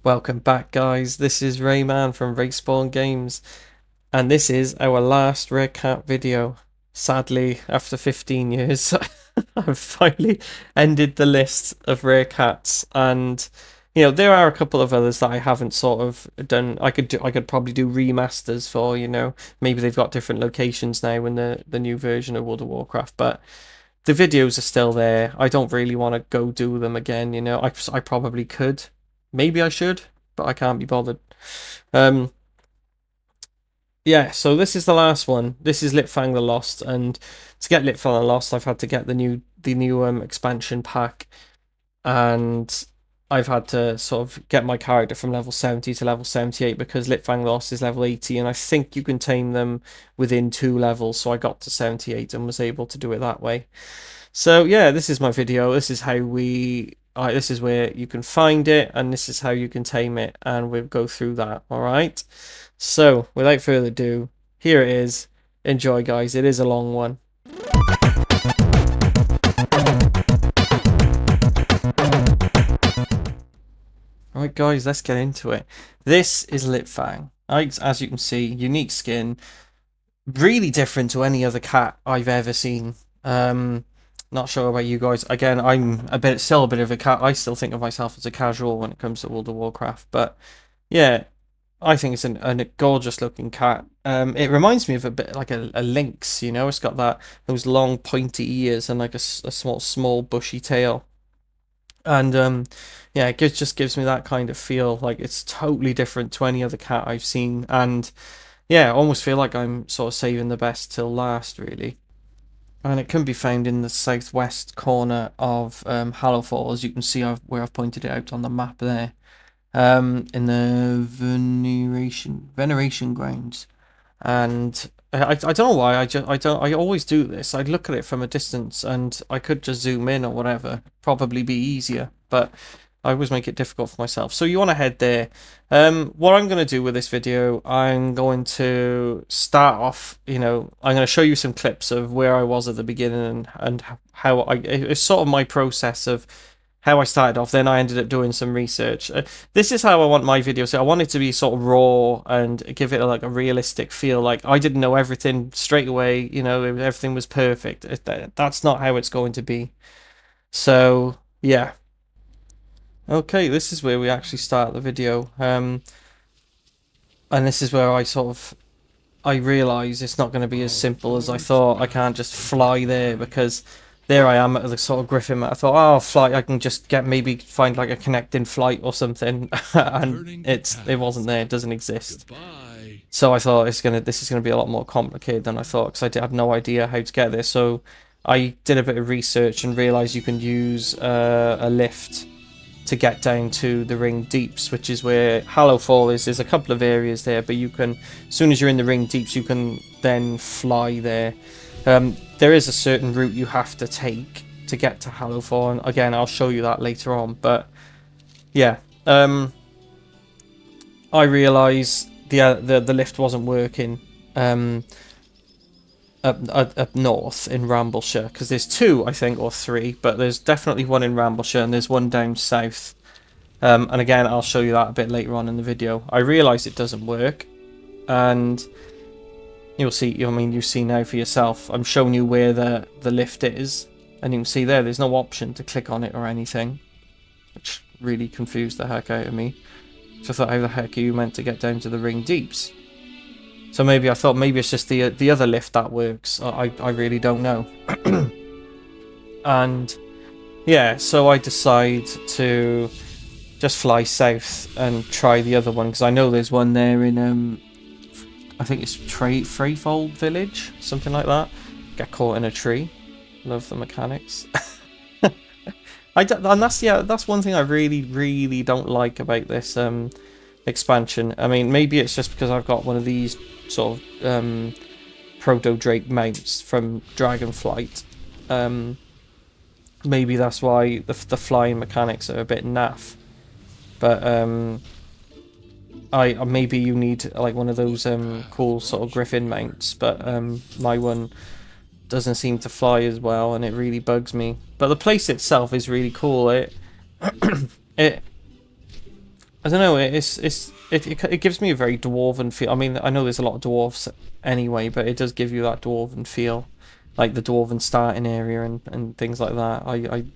Welcome back, guys. This is Rayman from Respawn Games, and this is our last Rare Cat video. Sadly, after 15 years, I've finally ended the list of Rare Cats, and there are a couple of others that I haven't sort of done. I could probably do remasters for, maybe they've got different locations now in the new version of World of Warcraft, but the videos are still there. I don't really want to go do them again, I probably could. Maybe I should, but I can't be bothered. Um, yeah, so this is the last one. This is Lytfang the Lost, and to get Lytfang the Lost, I've had to get the new expansion pack, and I've had to sort of get my character from level 70 to level 78 because Lytfang the Lost is level 80, and I think you can tame them within 2 levels, so I got to 78 and was able to do it that way. So yeah, this is my video. This is how this is where you can find it, and this is how you can tame it, and we'll go through that. All right. So without further ado, here it is. Enjoy, guys. It is a long one. All right, guys, let's get into it. This is Lytfang. As you can see, unique skin, really different to any other cat I've ever seen. Not sure about you guys. Again, I'm still a bit of a cat. I still think of myself as a casual when it comes to World of Warcraft. But yeah, I think it's a gorgeous looking cat. It reminds me of a bit like a lynx. It's got those long pointy ears and like a small bushy tail. And yeah, just gives me that kind of feel. Like it's totally different to any other cat I've seen. And yeah, I almost feel like I'm sort of saving the best till last, really. And it can be found in the southwest corner of Hallowfall, as you can see where I've pointed it out on the map there, in the veneration grounds. And I don't know why I always do this. I look at it from a distance, and I could just zoom in or whatever, probably be easier, but I always make it difficult for myself. So you want to head there. What I'm going to do with this video, I'm going to start off, I'm going to show you some clips of where I was at the beginning and how it's sort of my process of how I started off. Then I ended up doing some research. This is how I want my videos. I want it to be sort of raw and give it like a realistic feel. Like I didn't know everything straight away, everything was perfect. That's not how it's going to be. So, yeah. Okay, this is where we actually start the video. And this is where I realize it's not going to be as simple as I thought. I can't just fly there because there I am at the sort of griffin. I thought, oh, I'll fly. I can just maybe find like a connecting flight or something, and it wasn't there. It doesn't exist. So I thought this is gonna be a lot more complicated than I thought because I had no idea how to get there. So I did a bit of research and realized you can use a lift to get down to the ring deeps, which is where Hallowfall is. There's a couple of areas there, but you can, as soon as you're in the ring deeps, you can then fly there. There is a certain route you have to take to get to Hallowfall, and again, I'll show you that later on. But yeah, I realised the lift wasn't working up north in Rambleshire, because there's two, I think, or three, but there's definitely one in Rambleshire and there's one down south. And again, I'll show you that a bit later on in the video. I realise it doesn't work, and you'll see. I mean, you see now for yourself. I'm showing you where the lift is, and you can see there's no option to click on it or anything, which really confused the heck out of me. So I thought, how the heck are you meant to get down to the ring deeps? So maybe I thought maybe it's just the other lift that works. I really don't know. And yeah, so I decide to just fly south and try the other one because I know there's one there in I think it's Freyfold Village, something like that. Get caught in a tree. Love the mechanics. And that's one thing I really don't like about this expansion. I mean, maybe it's just because I've got one of these sort of proto Drake mounts from Dragonflight. Maybe that's why the flying mechanics are a bit naff. But maybe you need like one of those cool sort of griffin mounts, but my one doesn't seem to fly as well, and it really bugs me. But the place itself is really cool. It I don't know. It gives me a very dwarven feel. I mean, I know there's a lot of dwarves anyway, but it does give you that dwarven feel, like the dwarven starting area and things like that. I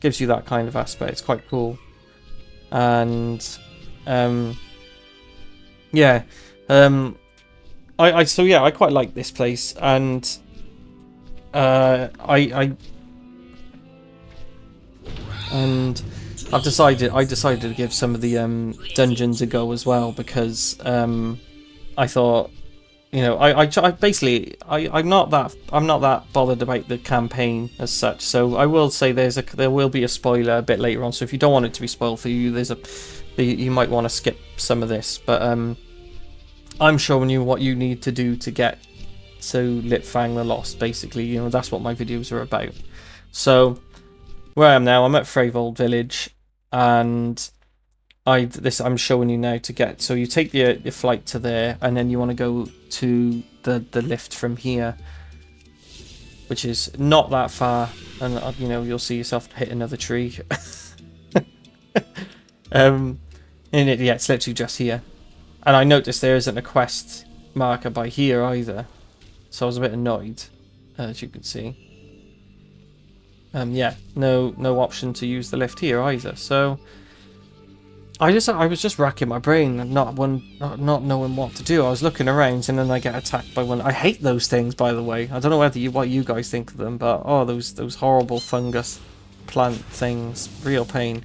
gives you that kind of aspect. It's quite cool, and yeah, so yeah, I quite like this place, and and I decided to give some of the dungeons a go as well, because I thought, you know, I'm not that bothered about the campaign as such. So I will say there will be a spoiler a bit later on. So if you don't want it to be spoiled for you, you might want to skip some of this. But I'm showing you what you need to do to get to Lytfang the Lost. Basically, you know, that's what my videos are about. So where I am now, I'm at Freyvold Village, and I'm showing you now to get. So you take your flight to there, and then you want to go to the lift from here, which is not that far, and you know, you'll see yourself hit another tree. And it's literally just here. And I noticed there isn't a quest marker by here either, so I was a bit annoyed, as you can see. Yeah, no option to use the lift here either. So I was just racking my brain and not knowing what to do. I was looking around, and then I get attacked by one. I hate those things, by the way. I don't know what you guys think of them, but oh, those horrible fungus plant things, real pain.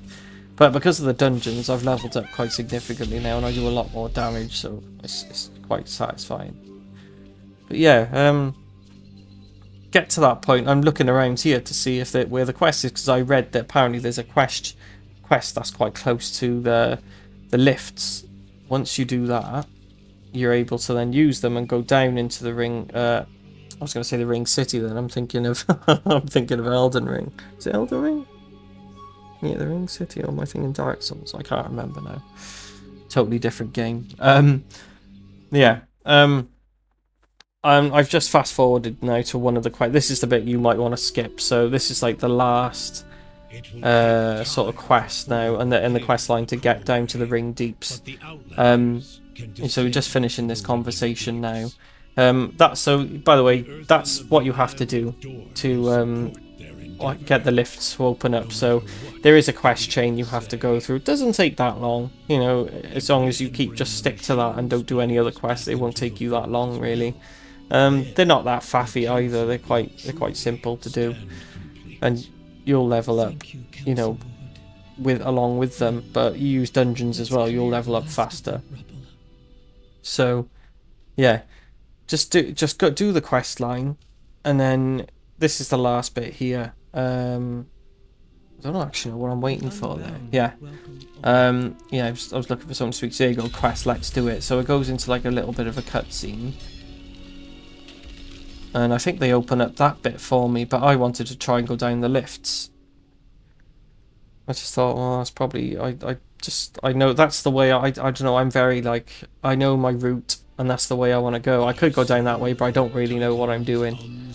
But because of the dungeons, I've leveled up quite significantly now, and I do a lot more damage, so it's quite satisfying. But yeah, get to that point. I'm looking around here to see where the quest is, because I read that apparently there's a quest that's quite close to the lifts. Once you do that, you're able to then use them and go down into the ring. I was going to say the ring city. Then I'm thinking of Elden Ring. Is it Elden Ring? Yeah, the ring city. Or am I thinking Dark Souls? I can't remember now. Totally different game. Yeah. I've just fast forwarded now to one of the quests. This is the bit you might want to skip. So this is like the last sort of quest now, and the quest line to get down to the ring deeps. So we're just finishing this conversation now. So by the way, that's what you have to do to get the lifts to open up. So there is a quest chain you have to go through. It doesn't take that long, you know, as long as you just stick to that and don't do any other quests. It won't take you that long, really. They're not that faffy either. They're quite simple to do, and you'll level up, you know, along with them. But you use dungeons as well, you'll level up faster. So yeah, just go do the quest line, and then this is the last bit here. I don't actually know what I'm waiting for there. Yeah. Yeah, I was looking for something to speak. So there you go, quest, let's do it. So it goes into like a little bit of a cutscene. And I think they open up that bit for me, but I wanted to try and go down the lifts. I just thought, well, that's probably, I know that's the way, I don't know, I'm very like, I know my route, and that's the way I want to go. I could go down that way, but I don't really know what I'm doing.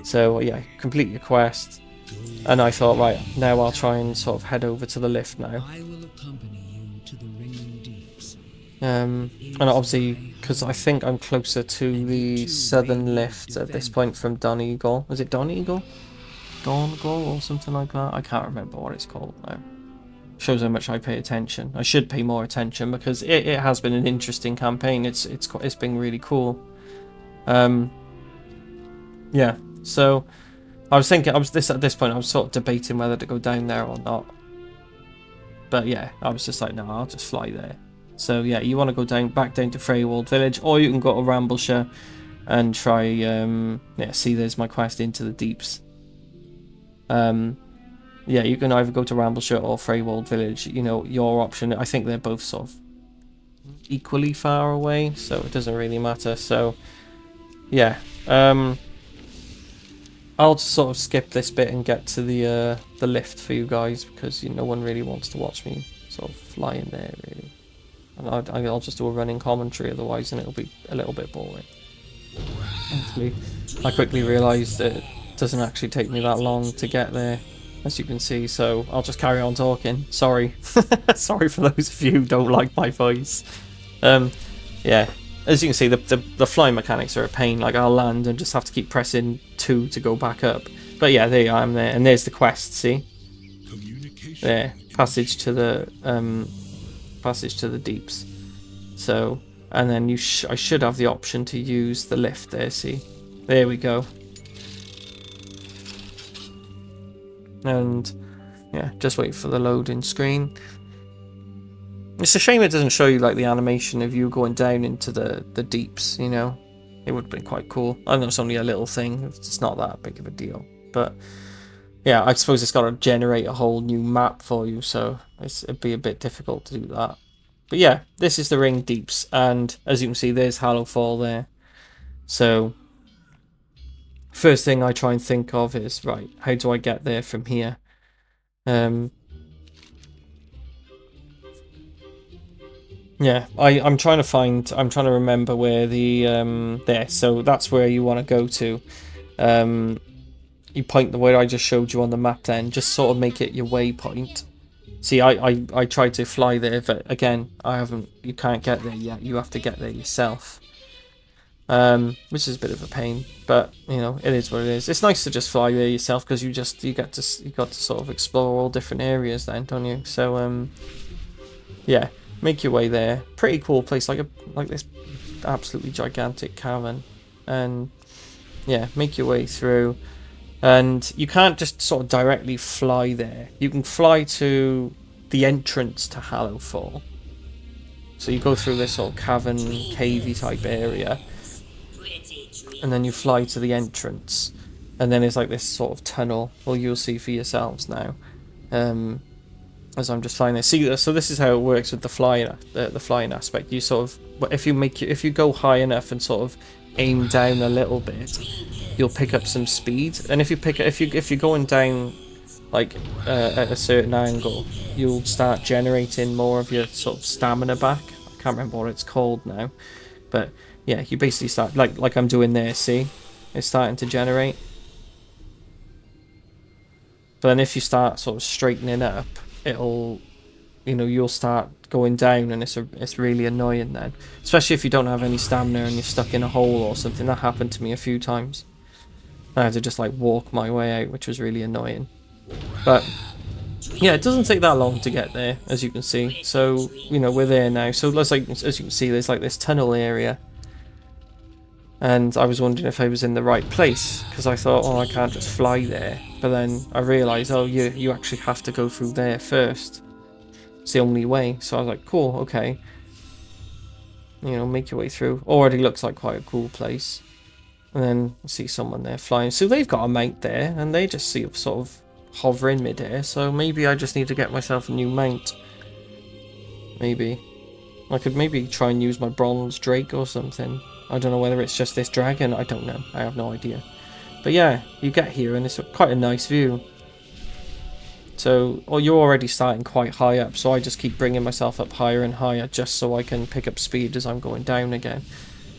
So yeah, complete your quest. And I thought, right, now I'll try and sort of head over to the lift now. And obviously, because I think I'm closer to the southern lift at this point from Donegal. Is it Donegal? Donegal or something like that? I can't remember what it's called now. Shows how much I pay attention. I should pay more attention, because it has been an interesting campaign. It's been really cool. Yeah, so I was thinking, at this point I was sort of debating whether to go down there or not. But yeah, I was just like, no, I'll just fly there. So yeah, you want to go back down to Freywold Village, or you can go to Rambleshire and try, yeah, see, there's my quest into the deeps. Yeah, you can either go to Rambleshire or Freywold Village, you know, your option. I think they're both sort of equally far away, so it doesn't really matter. So yeah, I'll just sort of skip this bit and get to the lift for you guys, because no one really wants to watch me sort of fly in there, really. And I'll just do a running commentary otherwise, and it'll be a little bit boring. Actually, I quickly realised that it doesn't actually take me that long to get there. as you can see. So I'll just carry on talking. Sorry, sorry for those of you who don't like my voice. Yeah, as you can see, the flying mechanics are a pain. Like I'll land and just have to keep pressing 2 to go back up. But yeah, there you are, I'm there, and there's the quest. See, there, passage to the deeps. So, and then I should have the option to use the lift there. See, there we go. And yeah, just wait for the loading screen. It's a shame it doesn't show you like the animation of you going down into the deeps, you know. It would have been quite cool. I know it's only a little thing, it's not that big of a deal. But yeah, I suppose it's got to generate a whole new map for you, so it'd be a bit difficult to do that. But yeah, this is the ring deeps, and as you can see, there's Hallowfall there. So first thing I try and think of is, right, how do I get there from here? Yeah, I'm trying to remember where the there. So that's where you want to go to. You point the way I just showed you on the map. Then just sort of make it your waypoint. See, I tried to fly there, but again, I haven't. You can't get there yet. You have to get there yourself. Which is a bit of a pain, but you know it is what it is. It's nice to just fly there yourself because you got to sort of explore all different areas then, don't you? So yeah, make your way there. Pretty cool place, like this absolutely gigantic cavern, and yeah, make your way through. And you can't just sort of directly fly there. You can fly to the entrance to Hallowfall. So you go through this sort of cavern, cavey type area, and then you fly to the entrance, and then it's like this sort of tunnel. Well, you'll see for yourselves now. As I'm just flying there. See, so this is how it works with the flying aspect. You sort of, if you go high enough and sort of aim down a little bit, you'll pick up some speed. And if you're going down like at a certain angle, you'll start generating more of your sort of stamina back. I can't remember what it's called now, but yeah, you basically start like I'm doing there. See, it's starting to generate. But then if you start sort of straightening up, you'll start going down, and it's really annoying then, especially if you don't have any stamina and you're stuck in a hole or something. That happened to me a few times. I had to just like walk my way out, which was really annoying. But yeah, it doesn't take that long to get there, as you can see. So we're there now. So as you can see, there's like this tunnel area, and I was wondering if I was in the right place, because I thought, oh, I can't just fly there. But then I realised, oh, you actually have to go through there first. It's the only way. So I was like, cool, okay. Make your way through. Already looks like quite a cool place. And then see someone there flying. So they've got a mount there, and they just see sort of hover in midair. So maybe I just need to get myself a new mount. Maybe. I could maybe try and use my bronze drake or something. I don't know whether it's just this dragon. I don't know. I have no idea. But yeah, you get here and it's quite a nice view. So, you're already starting quite high up, so I just keep bringing myself up higher and higher just so I can pick up speed as I'm going down again.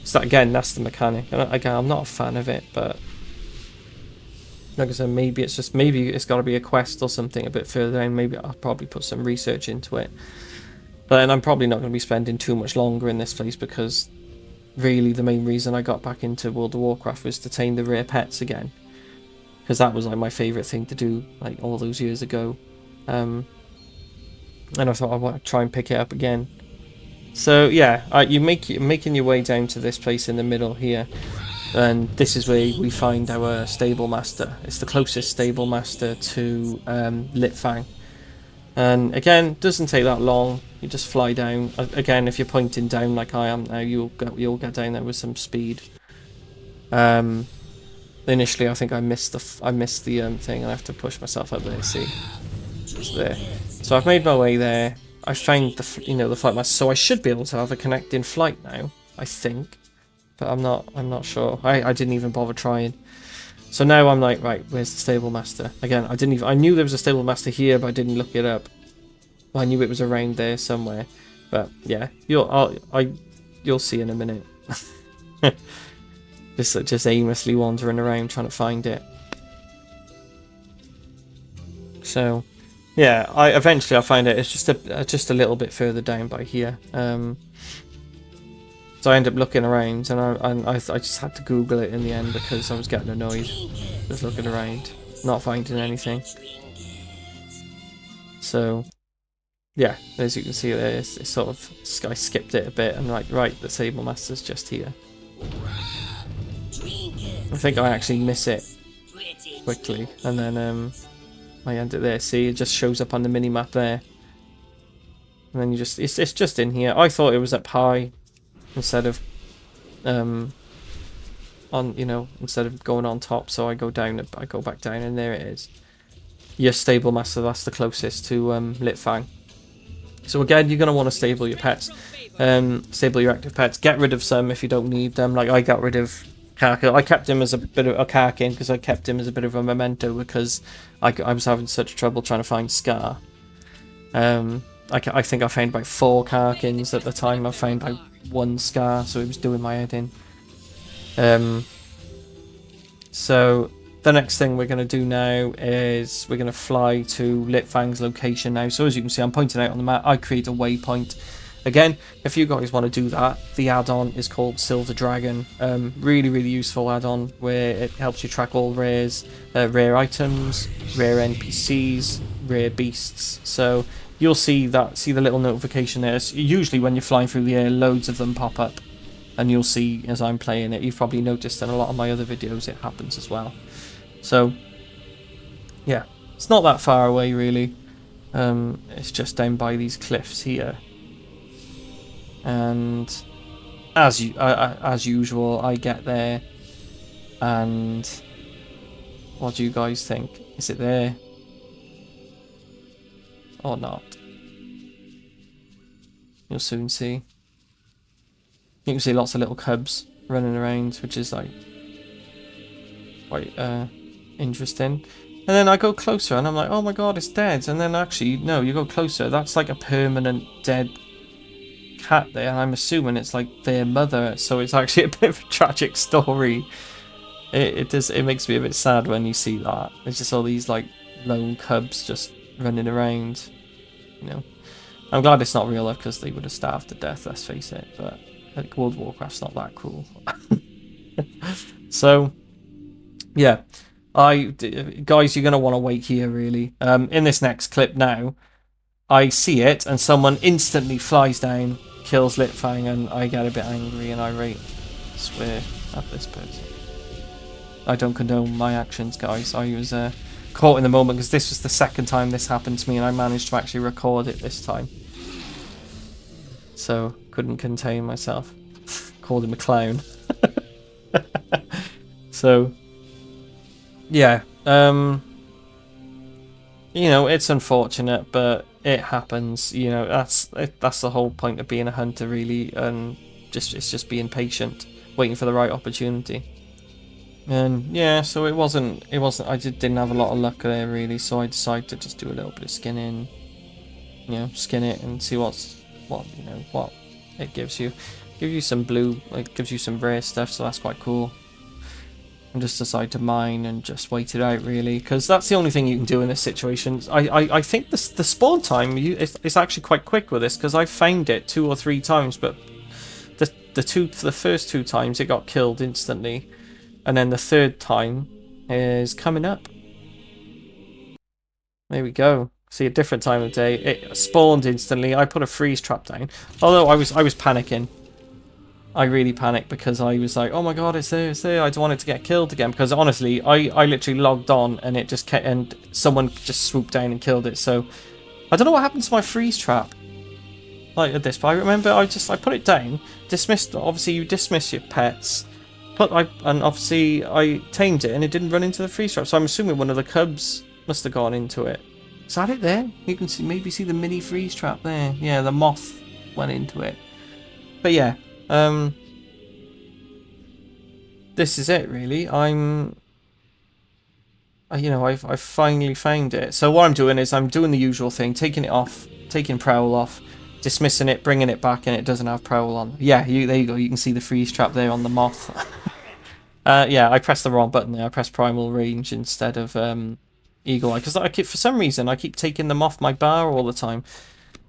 So that's the mechanic. And again, I'm not a fan of it, but like I said, maybe it's got to be a quest or something a bit further down. Maybe I'll probably put some research into it. But then I'm probably not going to be spending too much longer in this place, because really the main reason I got back into World of Warcraft was to tame the rare pets again, because that was like my favourite thing to do like all those years ago, and I thought I want to try and pick it up again. So yeah, you're making your way down to this place in the middle here, and this is where we find our stable master. It's the closest stable master to Lytfang. And again, doesn't take that long. You just fly down. Again, if you're pointing down like I am now, you'll get down there with some speed. Initially, I think I missed the thing, and I have to push myself up there. See, it's there. So I've made my way there. I found the flight master, so I should be able to have a connecting flight now, I think, but I'm not sure. I didn't even bother trying. So now I'm like, right, where's the stable master? Again, I knew there was a stable master here, but I didn't look it up. I knew it was around there somewhere. But yeah, you'll see in a minute. just aimlessly wandering around trying to find it. So, yeah, I find it's just a little bit further down by here. So I end up looking around, and I just had to Google it in the end because I was getting annoyed just looking around, not finding anything. So, yeah, as you can see there, it's sort of, I skipped it a bit and like, right, the Sable Master's just here. I think I actually miss it quickly, and then I end it there. See, it just shows up on the mini map there, and then it's just in here. I thought it was up high instead of instead of going on top, so I go down, I go back down, and there it is. Your Stable Master, that's the closest to Lytfang. So again, you're going to want to stable your pets. Stable your active pets. Get rid of some if you don't need them. Like I got rid of Karkin. I kept him as a bit of a Karkin because I kept him as a bit of a memento because I was having such trouble trying to find Skarr. I think I found about 4 Karkins at the time. I found like 1 Skarr, so it was doing my head in. So the next thing we're going to do now is we're going to fly to Lytfang's location now. So as you can see, I'm pointing out on the map, I create a waypoint. Again, if you guys want to do that, the add-on is called Silver Dragon. Really, really useful add-on where it helps you track all rares, rare items, rare NPCs, rare beasts. So you'll see the little notification there. It's usually when you're flying through the air, loads of them pop up. And you'll see as I'm playing it, you've probably noticed in a lot of my other videos it happens as well. So, yeah, it's not that far away really. It's just down by these cliffs here. And as usual, I get there, and what do you guys think? Is it there or not? You'll soon see. You can see lots of little cubs running around, which is like quite interesting. And then I go closer and I'm like, oh my god, it's dead. And then actually, no, you go closer, that's like a permanent dead cat there. And I'm assuming it's like their mother. So it's actually a bit of a tragic story. It makes me a bit sad when you see that. There's just all these like lone cubs just running around. You know, I'm glad it's not real life because they would have starved to death, let's face it. But like World of Warcraft's not that cruel. So, yeah. Guys, you're going to want to wait here, really. In this next clip now, I see it, and someone instantly flies down, kills Lytfang, and I get a bit angry and irate. I swear at this person. I don't condone my actions, guys. I was caught in the moment, because this was the second time this happened to me, and I managed to actually record it this time. So, couldn't contain myself. Called him a clown. So, yeah. You know, it's unfortunate, but it happens. You know, that's the whole point of being a hunter, really, and it's just being patient, waiting for the right opportunity. And yeah, so it wasn't. I didn't have a lot of luck there, really. So I decided to just do a little bit of skinning. You know, skin it and see what it gives you. Gives you some blue, like gives you some rare stuff, so that's quite cool. And just decide to mine and just wait it out, really, because that's the only thing you can do in this situation. I think the spawn time it's actually quite quick with this, because I found it 2 or 3 times, but the first 2 times it got killed instantly, and then the 3rd time is coming up. There we go. See, a different time of day. It spawned instantly. I put a freeze trap down, although I was panicking. I really panicked because I was like, oh my god, it's there, it's there. I don't want it to get killed again, because honestly, I literally logged on and it just kept, and someone just swooped down and killed it. So I don't know what happened to my freeze trap like at this, but I remember I put it down, dismissed. Obviously, you dismiss your pets, and obviously I tamed it and it didn't run into the freeze trap. So I'm assuming one of the cubs must have gone into it. Is that it there? You can maybe see the mini freeze trap there. Yeah, the moth went into it. But yeah. This is it, really. I've finally found it. So what I'm doing is I'm doing the usual thing, taking it off, taking Prowl off, dismissing it, bringing it back, and it doesn't have Prowl on. Yeah, there you go. You can see the freeze trap there on the moth. Yeah, I pressed the wrong button there. I pressed Primal Range instead of eagle eye because I keep, for some reason, I keep taking them off my bar all the time.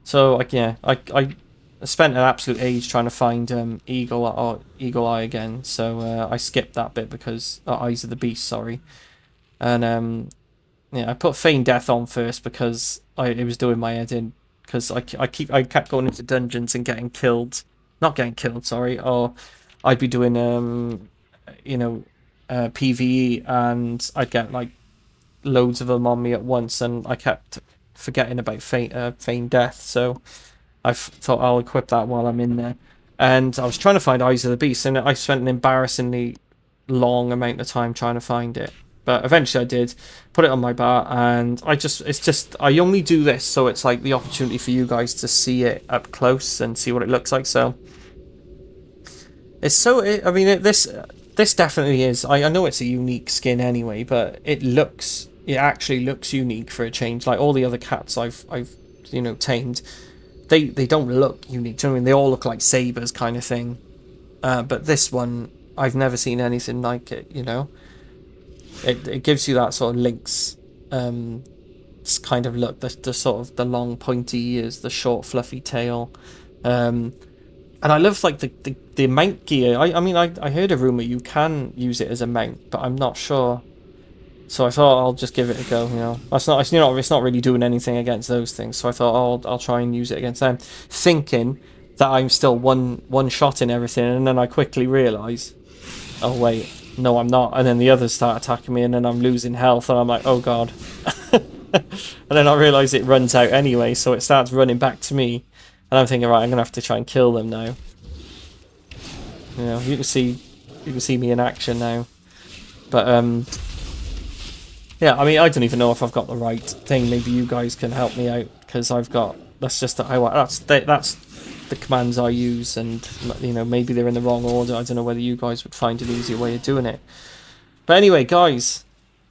So like yeah, I spent an absolute age trying to find eagle eye again. So I skipped that bit because eyes of the beast. Sorry, and yeah, I put feign death on first because it was doing my head in because I kept going into dungeons and getting killed, not getting killed, sorry, or I'd be doing you know PVE and I'd get like loads of them on me at once and I kept forgetting about feign death, so thought I'll equip that while I'm in there. And I was trying to find Eyes of the Beast, and I spent an embarrassingly long amount of time trying to find it. But eventually I did, put it on my bar, and I only do this so it's like the opportunity for you guys to see it up close and see what it looks like. So it's so, I mean, this definitely is, I know it's a unique skin anyway, but it actually looks unique for a change. Like all the other cats I've tamed, they don't look unique. Do you know what I mean? They all look like sabers kind of thing. But this one, I've never seen anything like it, you know? It gives you that sort of lynx kind of look, the sort of the long pointy ears, the short fluffy tail. And I love like the mount gear. I mean I heard a rumor you can use it as a mount, but I'm not sure. So I thought I'll just give it a go. You know, it's not really doing anything against those things. So I thought I'll try and use it against them, thinking that I'm still one shot in everything, and then I quickly realise, oh wait, no I'm not, and then the others start attacking me, and then I'm losing health, and I'm like, oh god, and then I realise it runs out anyway, so it starts running back to me, and I'm thinking, right, I'm gonna have to try and kill them now. You know, you can see me in action now, but yeah, I mean, I don't even know if I've got the right thing. Maybe you guys can help me out because that's the commands I use, and you know, maybe they're in the wrong order. I don't know whether you guys would find an easier way of doing it. But anyway, guys,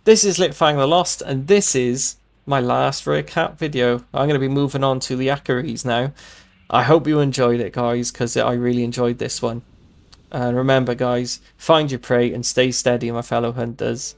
this is Lytfang the Lost, and this is my last rare cat video. I'm going to be moving on to the Akaris now. I hope you enjoyed it, guys, because I really enjoyed this one. And remember, guys, find your prey and stay steady, my fellow hunters.